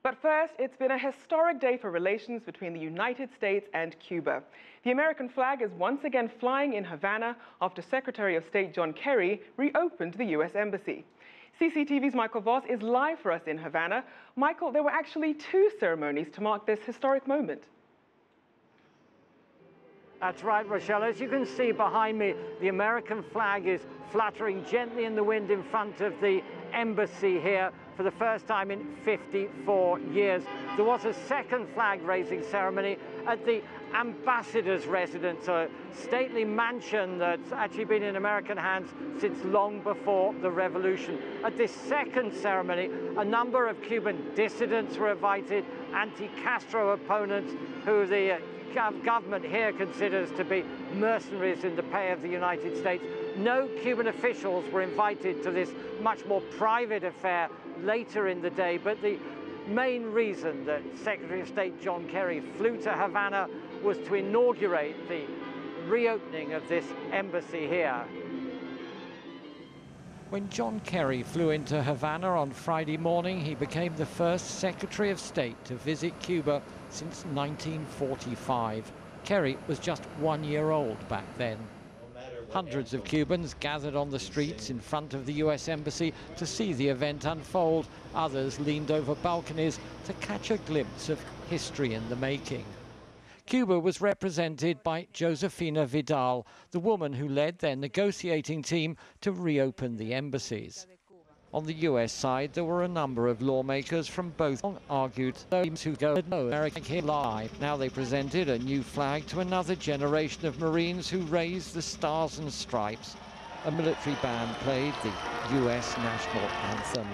But first, it's been a historic day for relations between the United States and Cuba. The American flag is once again flying in Havana after Secretary of State John Kerry reopened the U.S. Embassy. CCTV's Michael Voss is live for us in Havana. Michael, there were actually two ceremonies to mark this historic moment. That's right, Rochelle. As you can see behind me, the American flag is fluttering gently in the wind in front of the embassy here for the first time in 54 years. There was a second flag-raising ceremony at the ambassador's residence, a stately mansion that's actually been in American hands since long before the revolution. At this second ceremony, a number of Cuban dissidents were invited, anti-Castro opponents who the government here considers to be mercenaries in the pay of the United States. No Cuban officials were invited to this much more private affair later in the day, but the main reason that Secretary of State John Kerry flew to Havana was to inaugurate the reopening of this embassy here. When John Kerry flew into Havana on Friday morning, he became the first Secretary of State to visit Cuba since 1945. Kerry was just 1 year old back then. Hundreds of Cubans gathered on the streets in front of the US Embassy to see the event unfold. Others leaned over balconies to catch a glimpse of history in the making. Cuba was represented by Josefina Vidal, the woman who led their negotiating team to reopen the embassies. On the US side, there were a number of lawmakers from both argued those who go no American here lie. Now they presented a new flag to another generation of Marines who raised the stars and stripes. A military band played the US national anthem.